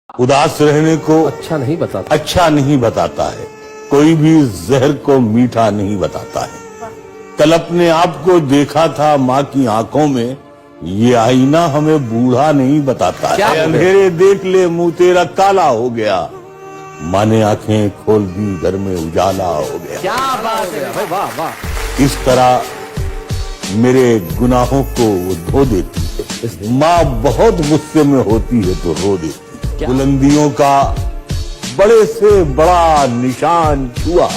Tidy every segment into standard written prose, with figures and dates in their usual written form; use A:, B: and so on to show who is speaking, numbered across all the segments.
A: उदास रहने को
B: अच्छा नहीं बताता
A: है, कोई भी जहर को मीठा नहीं बताता है। कल अपने आप को देखा था माँ की आंखों में, ये आईना हमें बूढ़ा नहीं बताता है। अंधेरे देख ले मुंह तेरा काला हो गया, माँ ने आंखें खोल दी घर में उजाला हो गया।
B: क्या बात है भाई, वाह वाह।
A: इस तरह मेरे गुनाहों को वो धो देती है। माँ बहुत गुस्से में होती है तो रो देती है। बुलंदियों का बड़े से बड़ा निशान छुआ,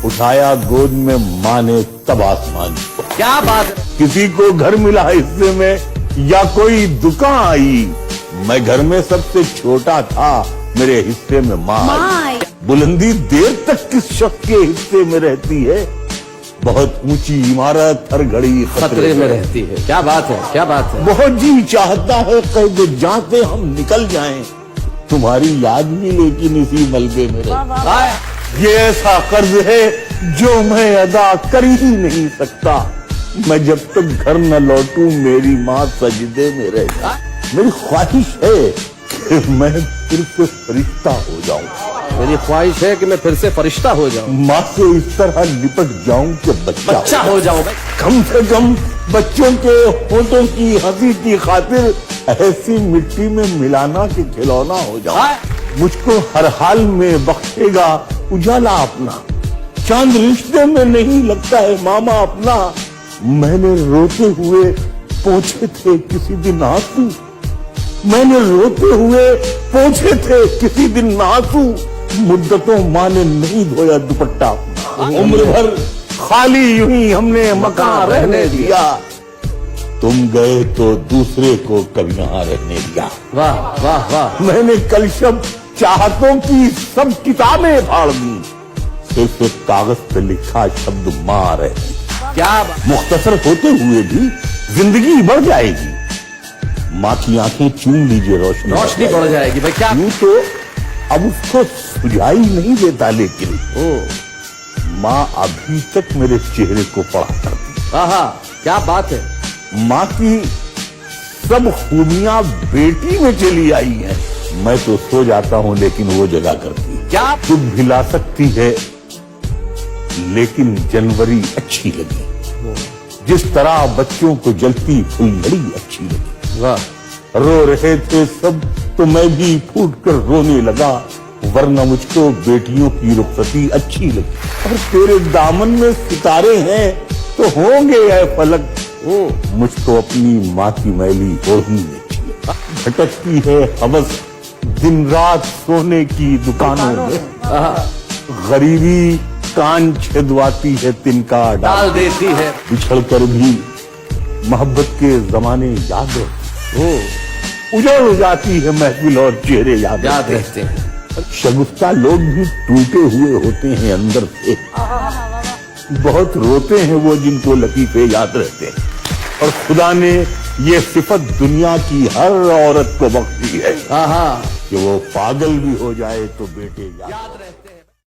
A: उठाया गोद में माँ ने तब आसमान छुआ।
B: क्या बात है।
A: किसी को घर मिला हिस्से में या कोई दुकान आई, मैं घर में सबसे छोटा था, मेरे हिस्से में माँ आई। बुलंदी देर तक किस शख्स के हिस्से में रहती है, बहुत ऊंची इमारत हर घड़ी
B: खतरे में रहती है। क्या बात है, क्या बात है।
A: बहुत जी चाहता है कैद जाते हम निकल जाएं, तुम्हारी याद भी लेकिन इसी मलबे में रहती। ये ऐसा कर्ज है जो मैं अदा कर ही नहीं सकता, मैं जब तक घर न लौटूं मेरी माँ सजदे में रहे। मेरी ख्वाहिश है कि मैं फिर से फरिश्ता हो जाऊं।
B: मेरी ख्वाहिश है कि मैं फिर से फरिश्ता हो जाऊं।
A: माँ से इस तरह लिपट जाऊं कि बच्चा
B: हो जाऊं।
A: कम से कम बच्चों के होठों की हंसी की खातिर ऐसी मिट्टी में मिलाना कि खिलौना हो जाऊं। मुझको हर हाल में बख्शेगा उजाला अपना, चांद रिश्ते में नहीं लगता है मामा अपना। मैंने रोते हुए पोंछे थे किसी दिन आंसू, मैंने रोते हुए पोंछे थे किसी दिन आंसू, मुद्दतों माँ ने नहीं धोया दुपट्टा अपना। उम्र भर खाली यूं ही हमने मकान रहने दिया, तुम गए तो दूसरे को कभी यहाँ रहने दिया।
B: वाह वाह वाह।
A: मैंने कल शब चाहतों की सब किताबें फाड़ दी, सिर्फ एक कागज पे लिखा शब्द माँ रहे।
B: क्या
A: मुख्तसर होते हुए भी जिंदगी बढ़ जाएगी, माँ की आंखें चूम लीजिए रोशनी
B: बढ़ जाएगी भाई। क्या
A: यूं तो अब उसको सुझाई नहीं देता, लेकिन माँ अभी तक मेरे चेहरे को पढ़ा करती।
B: आहा, क्या बात है।
A: माँ की सब खूबियां बेटी में चली आई हैं, मैं तो सो जाता हूँ लेकिन वो जगा करती है।
B: क्या
A: दुख भिला सकती है लेकिन जनवरी अच्छी लगी, जिस तरह बच्चों को जलती फुलझड़ी अच्छी लगी।
B: वाह।
A: रो रहे थे सब तो मैं भी फूट कर रोने लगा, वरना मुझको बेटियों की रुखसती अच्छी लगी। और तेरे दामन में सितारे हैं तो होंगे ऐ फलक, मुझको अपनी माँ की मैली ओढ़नी अच्छी लगी। भटकती है हवस दिन रात सोने की दुकानों में, गरीबी कान छेदवाती है तिनका
B: डाल देती है।
A: बिछड़ कर भी मोहब्बत के जमाने याद उजड़ जाती है महफिल और चेहरे याद
B: रहते हैं।
A: शगुफ्ता लोग भी टूटे हुए होते हैं अंदर से, बहुत रोते हैं वो जिनको लतीफे याद रहते हैं। और खुदा ने ये सिफत दुनिया की हर औरत को बख्शी है कि वो पागल भी हो जाए तो बेटे याद रहते हैं।